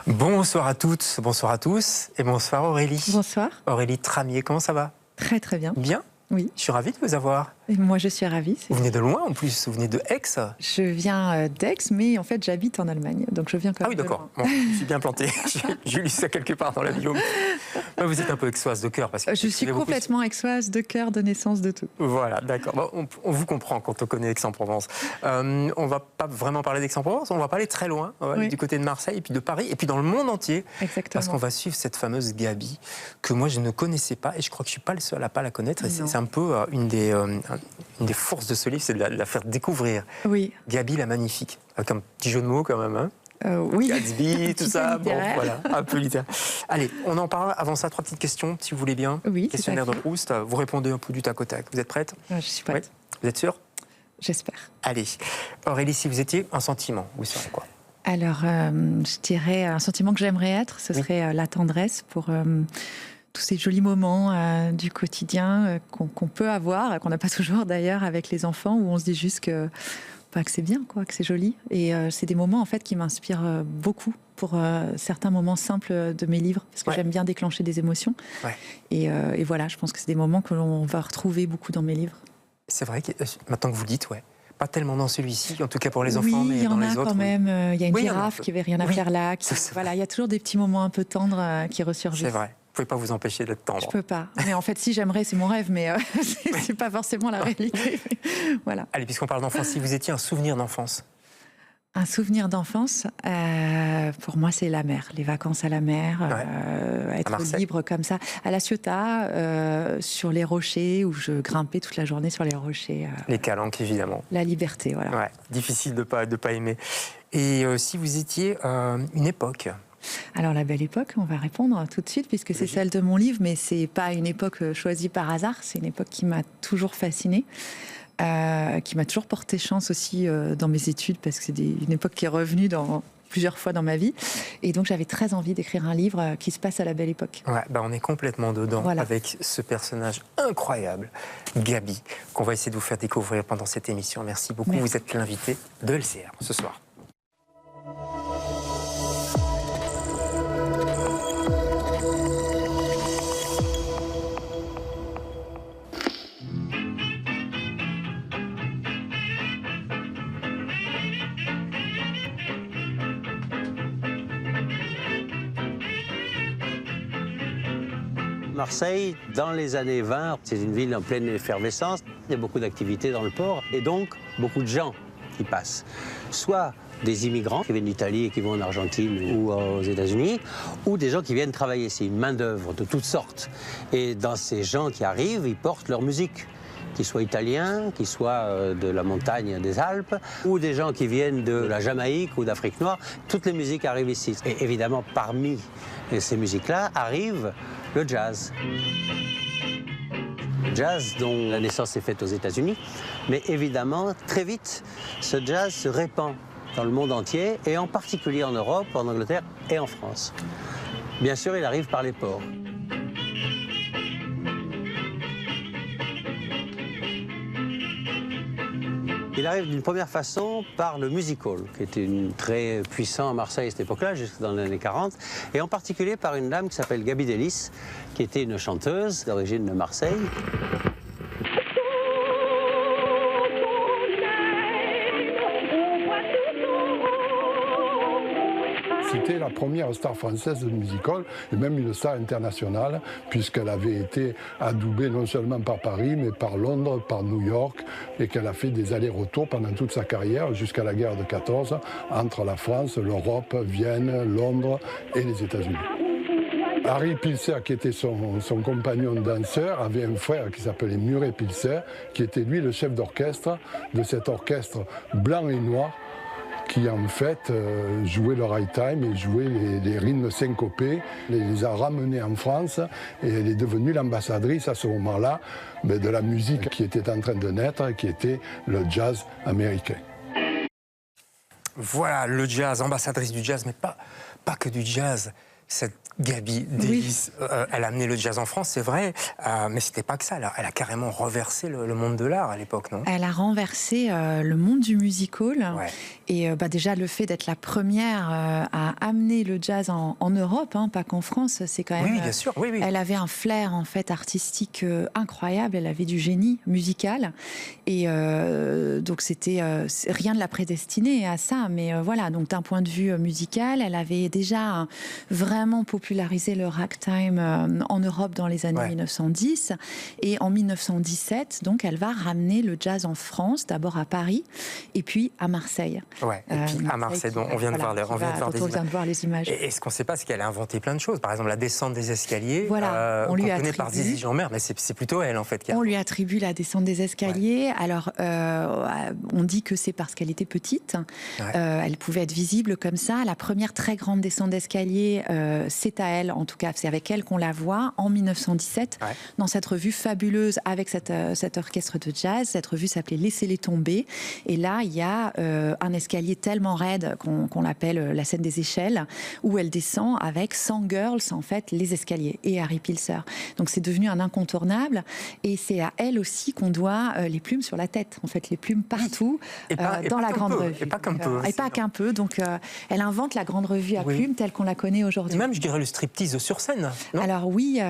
Bonsoir à toutes, bonsoir à tous et bonsoir Aurélie. Bonsoir. Aurélie Tramier, comment ça va? Très très bien. Bien? Oui. Je suis ravie de vous avoir. Et moi je suis ravie. Vous venez de loin en plus, vous venez de Aix. Je viens d'Aix, mais en fait j'habite en Allemagne, donc je viens quand même. Ah oui, d'accord. Bon, je suis bien planté. J'ai lu ça quelque part dans la bio. Vous êtes un peu aixoise de cœur. Parce que je suis complètement aixoise de cœur, de naissance, de tout. Voilà, d'accord. Bon, on vous comprend quand on connaît Aix-en-Provence. On va pas vraiment parler d'Aix-en-Provence, on va parler très loin, oui. du côté de Marseille, et puis de Paris, et puis dans le monde entier. Exactement. Parce qu'on va suivre cette fameuse Gabi, que moi je ne connaissais pas, et je crois que je ne suis pas le seul à ne pas la connaître. C'est un peu une des forces de ce livre, c'est de la faire découvrir. Oui. Gabi la magnifique, avec un petit jeu de mots quand même, hein. Oui. Gatsby, tout ça, bon, voilà, un peu littéraire. Allez, on en parle. Avant ça, 3 petites questions, si vous voulez bien. Oui. Questionnaire de Proust. Vous répondez un peu du tac au tac. Vous êtes prête? Je suis prête. Oui. Vous êtes sûre? J'espère. Allez. Aurélie, si vous étiez un sentiment, vous seriez quoi? Alors, je dirais un sentiment que j'aimerais être, ce serait la tendresse pour tous ces jolis moments du quotidien qu'on peut avoir, qu'on n'a pas toujours d'ailleurs avec les enfants, où on se dit juste que c'est bien, quoi, que c'est joli. Et c'est des moments en fait qui m'inspirent beaucoup pour certains moments simples de mes livres, parce que j'aime bien déclencher des émotions. Ouais. Et voilà, je pense que c'est des moments que l'on va retrouver beaucoup dans mes livres. C'est vrai que maintenant que vous le dites, pas tellement dans celui-ci, en tout cas pour les enfants, mais dans les autres. Oui, il y en a quand même. Il y a une girafe qui n'avait rien à faire là. Voilà, il y a toujours des petits moments un peu tendres qui ressurgissent. C'est vrai. Vous ne pouvez pas vous empêcher d'être tendre. Je peux pas. Mais en fait, si j'aimerais, c'est mon rêve, mais c'est pas forcément la réalité. Voilà. Allez, puisqu'on parle d'enfance, si vous étiez un souvenir d'enfance. Un souvenir d'enfance, pour moi, c'est la mer, les vacances à la mer, être libre comme ça. À La Ciotat, sur les rochers, où je grimpais toute la journée sur les rochers. Les calanques, évidemment. La liberté, voilà. Ouais, difficile de pas aimer. Et si vous étiez une époque? Alors, la belle époque, on va répondre tout de suite, puisque c'est celle de mon livre, mais c'est pas une époque choisie par hasard, c'est une époque qui m'a toujours fascinée. Qui m'a toujours porté chance aussi dans mes études, parce que c'est une époque qui est revenue plusieurs fois dans ma vie. Et donc j'avais très envie d'écrire un livre qui se passe à la belle époque. Ouais, on est complètement dedans, avec ce personnage incroyable, Gabi, qu'on va essayer de vous faire découvrir pendant cette émission. Merci beaucoup. Merci. Vous êtes l'invité de LCR ce soir. Marseille, dans les années 20, c'est une ville en pleine effervescence. Il y a beaucoup d'activités dans le port et donc beaucoup de gens qui passent. Soit des immigrants qui viennent d'Italie et qui vont en Argentine ou aux États-Unis, ou des gens qui viennent travailler. C'est une main-d'œuvre de toutes sortes. Et dans ces gens qui arrivent, ils portent leur musique. Qu'ils soient italiens, qu'ils soient de la montagne des Alpes, ou des gens qui viennent de la Jamaïque ou d'Afrique noire. Toutes les musiques arrivent ici. Et évidemment, parmi ces musiques-là arrive le jazz. Jazz dont la naissance est faite aux États-Unis, mais évidemment, très vite, ce jazz se répand dans le monde entier, et en particulier en Europe, en Angleterre et en France. Bien sûr, il arrive par les ports. Il arrive d'une première façon par le music hall, qui était très puissant à Marseille à cette époque-là, jusque dans les années 40, et en particulier par une dame qui s'appelle Gabi Delis, qui était une chanteuse d'origine de Marseille. C'était la première star française de music hall et même une star internationale, puisqu'elle avait été adoubée non seulement par Paris, mais par Londres, par New York, et qu'elle a fait des allers-retours pendant toute sa carrière, jusqu'à la guerre de 14, entre la France, l'Europe, Vienne, Londres et les États-Unis. Harry Pilser, qui était son compagnon danseur, avait un frère qui s'appelait Murray Pilser, qui était lui le chef d'orchestre de cet orchestre blanc et noir, qui en fait jouait le ragtime et jouait les rythmes syncopés. Elle les a ramenés en France et elle est devenue l'ambassadrice à ce moment-là de la musique qui était en train de naître et qui était le jazz américain. Voilà, le jazz, ambassadrice du jazz, mais pas que du jazz. cette Gaby Davis, elle a amené le jazz en France, c'est vrai, mais c'était pas que ça. Elle a carrément renversé le monde de l'art à l'époque, non? Elle a renversé le monde du music-hall. Ouais. Et déjà, le fait d'être la première à amener le jazz en Europe, pas qu'en France, c'est quand même... Oui, bien sûr, oui. Elle avait un flair, en fait, artistique incroyable. Elle avait du génie musical. Et donc, c'était... rien ne l'a prédestinée à ça. Mais voilà, donc d'un point de vue musical, elle avait déjà vraiment popularisé le ragtime en Europe dans les années 1910. Et en 1917, donc, elle va ramener le jazz en France, d'abord à Paris, et puis à Marseille. Ouais, et puis à Marseille, dont on vient de voir, les images. Et ce qu'on ne sait pas, c'est qu'elle a inventé plein de choses. Par exemple, la descente des escaliers, on lui attribuée par Zizi Jeanmaire, mais c'est plutôt elle, en fait. On lui attribue la descente des escaliers. Ouais. Alors, on dit que c'est parce qu'elle était petite. Ouais. Elle pouvait être visible comme ça. La première très grande descente d'escalier, c'est à elle, en tout cas, c'est avec elle qu'on la voit, en 1917, dans cette revue fabuleuse avec cet orchestre de jazz. Cette revue s'appelait Laissez-les tomber. Et là, il y a un escalier tellement raide qu'on l'appelle la scène des échelles, où elle descend avec 100 girls, en fait, les escaliers, et Harry Pilser. Donc c'est devenu un incontournable, et c'est à elle aussi qu'on doit les plumes sur la tête, en fait, les plumes partout, dans la grande revue. Et pas qu'un peu. Et pas qu'un peu. Donc elle invente la grande revue à plumes telle qu'on la connaît aujourd'hui. Et même, je dirais, le striptease sur scène, non? Alors oui,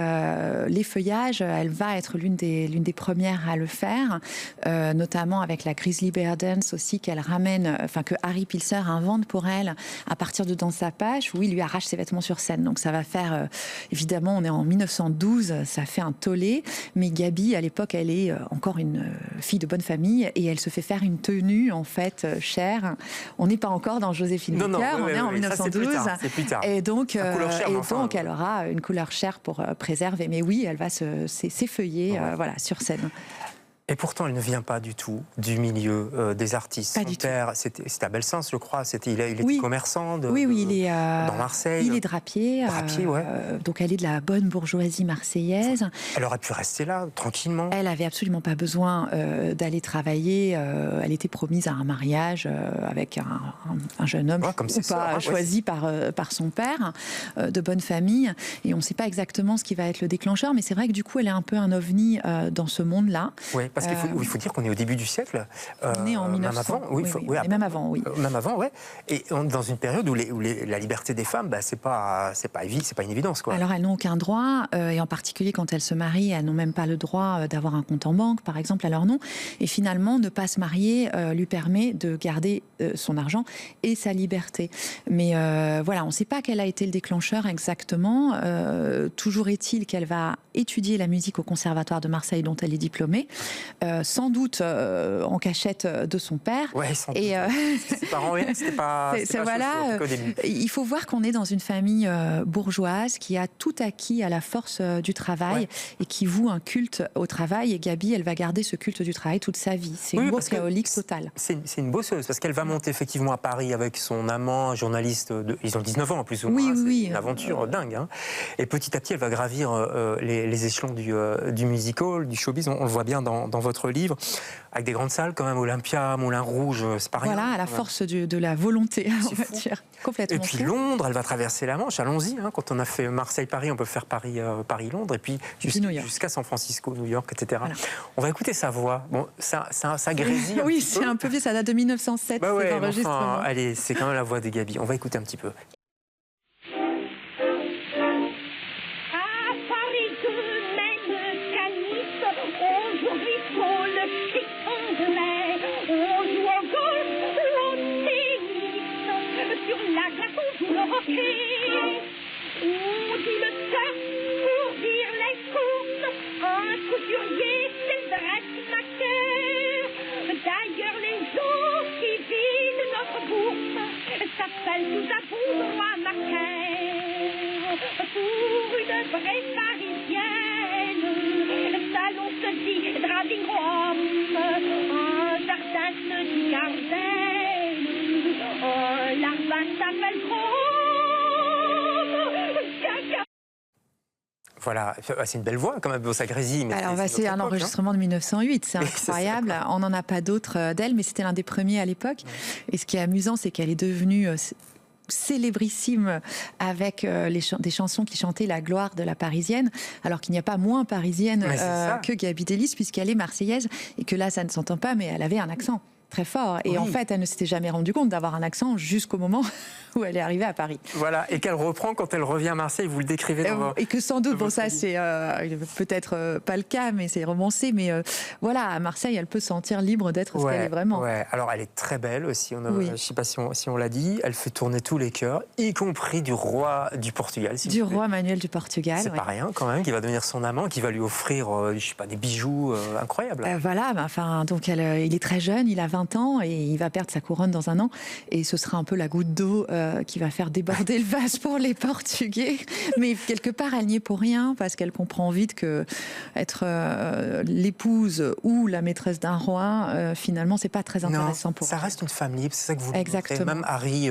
les feuillages, elle va être l'une des premières à le faire, notamment avec la Grizzly Bear Dance aussi, qu'elle ramène, que Harry Pilser invente pour elle à partir de Dans sa page, où il lui arrache ses vêtements sur scène. Donc ça va faire, évidemment, on est en 1912, ça fait un tollé, mais Gaby, à l'époque, elle est encore une fille de bonne famille, et elle se fait faire une tenue, en fait, chère. On n'est pas encore dans Joséphine Baker, on est en 1912. C'est plus tard. Et donc, elle aura une couleur chère pour préserver. Mais oui, elle va s'effeuiller sur scène. Et pourtant, elle ne vient pas du tout du milieu des artistes. Son père, c'était à Belsunce, je crois. Il était commerçant dans Marseille. Il est drapier. Donc, elle est de la bonne bourgeoisie marseillaise. Elle aurait pu rester là, tranquillement. Elle n'avait absolument pas besoin d'aller travailler. Elle était promise à un mariage avec un jeune homme choisi par son père, de bonne famille. Et on ne sait pas exactement ce qui va être le déclencheur. Mais c'est vrai que du coup, elle est un peu un ovni dans ce monde-là. Oui. Parce qu'il faut dire qu'on est au début du siècle. On est en 1900. Même avant, oui. Même avant, oui. Et dans une période où la liberté des femmes, c'est pas une évidence, quoi. Alors, elles n'ont aucun droit, et en particulier quand elles se marient, elles n'ont même pas le droit d'avoir un compte en banque, par exemple, à leur nom. Et finalement, ne pas se marier lui permet de garder son argent et sa liberté. Mais on ne sait pas quel a été le déclencheur exactement. Toujours est-il qu'elle va étudier la musique au Conservatoire de Marseille, dont elle est diplômée. Sans doute en cachette de son père. Ouais, sans doute. Ses parents, c'était pas au début. Il faut voir qu'on est dans une famille bourgeoise qui a tout acquis à la force du travail et qui voue un culte au travail. Et Gaby, elle va garder ce culte du travail toute sa vie. C'est une workaholic totale. C'est une bosseuse, parce qu'elle va monter effectivement à Paris avec son amant, un journaliste. Ils ont 19 ans en plus ou moins. C'est une aventure dingue. Et petit à petit, elle va gravir les échelons du music-hall, du showbiz. On le voit bien dans votre livre, avec des grandes salles quand même, Olympia, Moulin Rouge, c'est pas rien. Voilà, à la force de la volonté, on va dire. Complètement. Et puis Londres, elle va traverser la Manche, allons-y. Quand on a fait Marseille-Paris, on peut faire Paris-Londres, et puis jusqu'à San Francisco, New York, etc. Voilà. On va écouter sa voix. Bon, ça grésille. Oui, c'est un peu vieux, ça date de 1907, cet enregistrement. Allez, c'est quand même la voix de Gaby. On va écouter un petit peu. On dit le surf pour dire les courses, un couturier c'est dressmaker. D'ailleurs les gens qui vident notre bourse s'appellent tout à bon droit macaire. Pour une vraie parisienne, le salon se dit driving room, un jardin se dit garden, l'arbre s'appelle Rome. Voilà, c'est une belle voix quand même, ça grésille. Alors, c'est un enregistrement de 1908, c'est incroyable. On n'en a pas d'autres d'elle, mais c'était l'un des premiers à l'époque. Et ce qui est amusant, c'est qu'elle est devenue célébrissime avec des chansons qui chantaient la gloire de la Parisienne, alors qu'il n'y a pas moins parisienne que Gaby Delis, puisqu'elle est marseillaise, et que là, ça ne s'entend pas, mais elle avait un accent très fort. Et en fait, elle ne s'était jamais rendue compte d'avoir un accent jusqu'au moment où elle est arrivée à Paris. Voilà, et qu'elle reprend quand elle revient à Marseille, vous le décrivez dans et que sans doute, bon ça c'est peut-être pas le cas, mais c'est romancé, mais voilà, à Marseille, elle peut se sentir libre d'être ce qu'elle est vraiment. Ouais. Alors elle est très belle aussi, je ne sais pas si on l'a dit, elle fait tourner tous les cœurs, y compris du roi du Portugal. Du roi Manuel du Portugal. C'est pas rien quand même, qui va devenir son amant, qui va lui offrir, je sais pas, des bijoux incroyables. Voilà, donc il est très jeune, il a 20 ans et il va perdre sa couronne dans un an, et ce sera un peu la goutte d'eau qui va faire déborder le vase pour les Portugais, mais quelque part elle n'y est pour rien, parce qu'elle comprend vite que être l'épouse ou la maîtresse d'un roi, finalement c'est pas très intéressant pour elle. Ça reste une femme libre, c'est ça que vous montrez. Même Harry,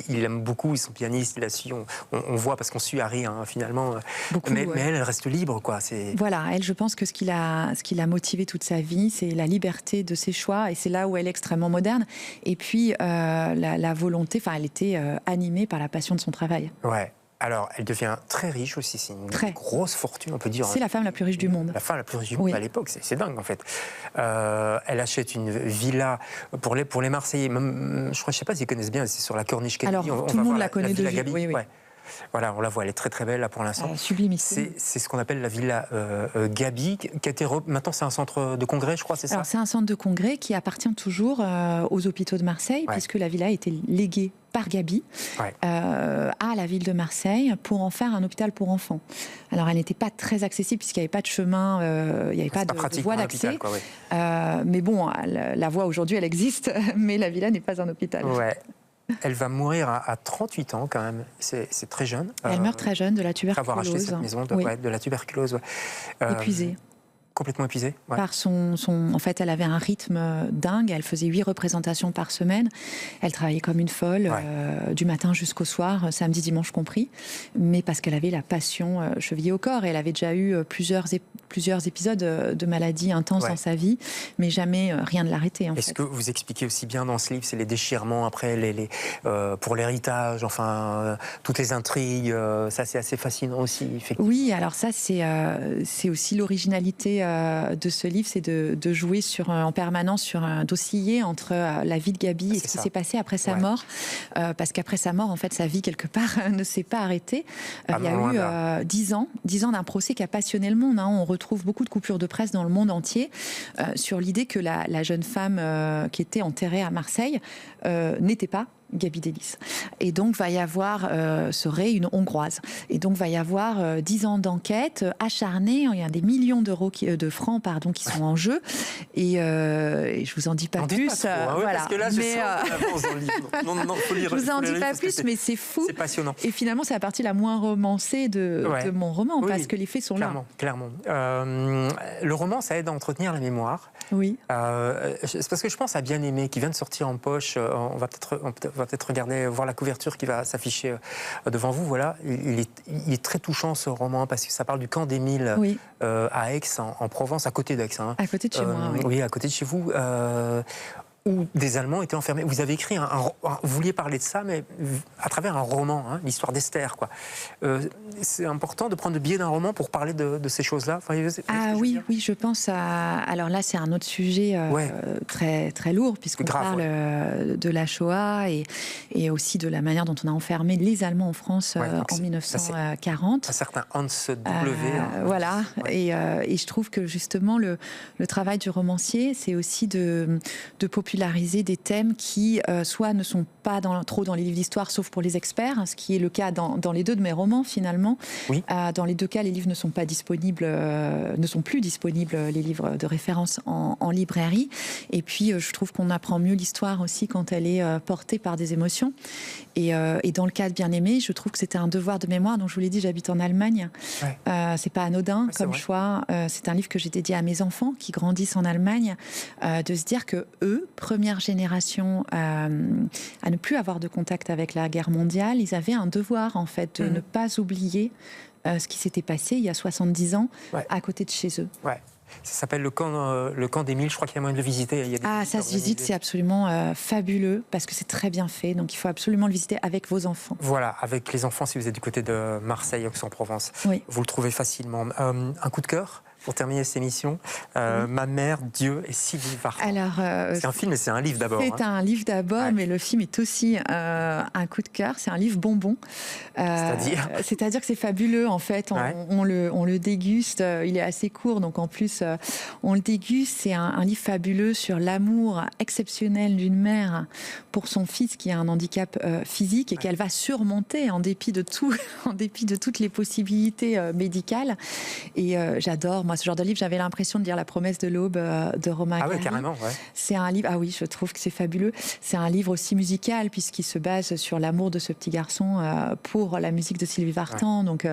il aime beaucoup, ils sont pianistes, il a su, on voit parce qu'on suit Harry finalement, beaucoup, mais elle reste libre, quoi. Voilà, elle, je pense que ce qui l'a motivée toute sa vie, c'est la liberté de ses choix, et c'est là où elle est extrêmement moderne, et puis la volonté, elle était animée par la passion de son travail. Ouais. Alors, elle devient très riche aussi, c'est une grosse fortune, on peut dire. C'est la femme la plus riche du monde. La femme la plus riche du monde à l'époque, c'est dingue en fait. Elle achète une villa pour les Marseillais, même, je sais pas s'ils connaissent bien, c'est sur la Corniche Gabi. Alors, tout le monde la connaît de vue. Oui. Ouais. Voilà, on la voit, elle est très très belle là pour l'instant. Sublimissime. C'est ce qu'on appelle la villa Gabi, qui a été maintenant c'est un centre de congrès, je crois, c'est ça? Alors c'est un centre de congrès qui appartient toujours aux hôpitaux de Marseille, puisque la villa a été léguée par Gabi à la ville de Marseille pour en faire un hôpital pour enfants. Alors elle n'était pas très accessible puisqu'il n'y avait pas de chemin, il n'y avait pas de voie d'accès. Mais bon, la voie aujourd'hui elle existe, mais la villa n'est pas un hôpital. Ouais. Elle va mourir à 38 ans quand même, c'est très jeune. Elle meurt très jeune de la tuberculose. Avoir acheté cette maison, de la tuberculose. Épuisée. Complètement épuisée. Par en fait, elle avait un rythme dingue. Elle faisait 8 représentations par semaine. Elle travaillait comme une folle, du matin jusqu'au soir, samedi, dimanche compris. Mais parce qu'elle avait la passion chevillée au corps. Et elle avait déjà eu plusieurs épisodes de maladies intenses dans sa vie, mais jamais rien ne l'arrêtait. Est-ce que vous expliquez aussi bien dans ce livre, c'est les déchirements après, pour l'héritage, enfin, toutes les intrigues, ça c'est assez fascinant aussi, effectivement. Oui, alors ça c'est aussi l'originalité de ce livre, c'est de jouer en permanence sur un dossier entre la vie de Gabi et ce qui s'est passé après sa mort, parce qu'après sa mort, en fait, sa vie quelque part ne s'est pas arrêtée. Il y a eu 10 ans d'un procès qui a passionné le monde. On retrouve beaucoup de coupures de presse dans le monde entier sur l'idée que la jeune femme qui était enterrée à Marseille n'était pas Gaby Delis. Et donc serait une Hongroise. Et donc va y avoir 10 ans d'enquête acharnée. Il y a des millions de francs qui sont en jeu. Et je vous en dis pas plus. Voilà. Parce que là, je sens dans le livre. Non, faut lire. Je vous en dis pas plus, mais c'est fou. C'est passionnant. Et finalement, c'est la partie la moins romancée de mon roman, parce que les faits sont là. Clairement. Le roman, ça aide à entretenir la mémoire. Oui. C'est parce que je pense à Bien-aimé, qui vient de sortir en poche. On va peut-être regarder, voir la couverture qui va s'afficher devant vous. Voilà, il est très touchant ce roman parce que ça parle du camp d'Émile à Aix, en Provence, à côté d'Aix. À côté de chez moi. Oui, à côté de chez vous. Où des Allemands étaient enfermés. Vous avez écrit vous vouliez parler de ça, mais à travers un roman, l'histoire d'Esther, quoi. C'est important de prendre le biais d'un roman pour parler de ces choses-là. Oui, je pense à. Alors là, c'est un autre sujet très très lourd, puisqu'on parle de la Shoah et aussi de la manière dont on a enfermé les Allemands en France en 1940. Un certain Hans W. Voilà. Et je trouve que justement le travail du romancier, c'est aussi de populariser des thèmes qui soit ne sont pas trop dans les livres d'histoire, sauf pour les experts, ce qui est le cas dans les deux de mes romans finalement. Oui. Dans les deux cas, les livres ne sont plus disponibles, les livres de référence en librairie. Et puis, je trouve qu'on apprend mieux l'histoire aussi quand elle est portée par des émotions. Et dans le cas de Bien-aimé, je trouve que c'était un devoir de mémoire. Donc, je vous l'ai dit, j'habite en Allemagne. C'est pas anodin comme choix. C'est un livre que j'ai dédié à mes enfants qui grandissent en Allemagne, de se dire que eux, première génération à ne plus avoir de contact avec la guerre mondiale, ils avaient un devoir en fait de ne pas oublier ce qui s'était passé il y a 70 ans à côté de chez eux. Ça s'appelle le camp d'Émile. Je crois qu'il y a moyen de le visiter. Il y a des ça se visite, c'est absolument fabuleux parce que c'est très bien fait. Donc il faut absolument le visiter avec vos enfants. Voilà, avec les enfants si vous êtes du côté de Marseille, Aix-en-Provence. Oui. Vous le trouvez facilement. Un coup de cœur pour terminer cette émission. Ma mère, Dieu et Sylvie Vartan. Alors, c'est un film et c'est un livre d'abord. C'est un livre d'abord, mais le film est aussi un coup de cœur. C'est un livre bonbon. C'est-à-dire que c'est fabuleux, en fait. On le déguste. Il est assez court, donc en plus, on le déguste. C'est un livre fabuleux sur l'amour exceptionnel d'une mère pour son fils qui a un handicap physique et qu'elle va surmonter en dépit de tout, en dépit de toutes les possibilités médicales. Et j'adore, moi, ce genre de livre. J'avais l'impression de lire La promesse de l'aube de Romain Gary. Ah oui, carrément, ouais. C'est un livre, je trouve que c'est fabuleux. C'est un livre aussi musical, puisqu'il se base sur l'amour de ce petit garçon pour la musique de Sylvie Vartan. Ouais. Donc,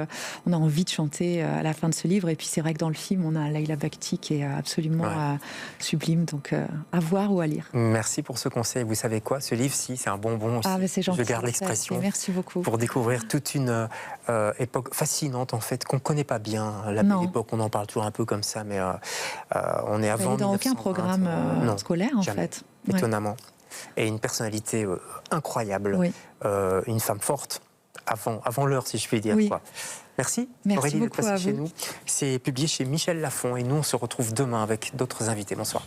on a envie de chanter à la fin de ce livre. Et puis, c'est vrai que dans le film, on a Laila Bhakti qui est absolument sublime. Donc, à voir ou à lire. Merci pour ce conseil. Vous savez quoi? Ce livre, si, c'est un bonbon aussi. Mais c'est gentil. Je garde l'expression. Merci beaucoup. Pour découvrir toute une époque fascinante, en fait, qu'on ne connaît pas bien. La belle époque, on en parle toujours un peu comme ça, mais on est avant 1920. Dans aucun programme scolaire, en fait. Étonnamment. Et une personnalité incroyable. Oui. Une femme forte, avant l'heure, si je puis dire. Oui. Quoi. Merci Aurélie d'être passée chez nous. C'est publié chez Michel Lafon et nous, on se retrouve demain avec d'autres invités. Bonsoir.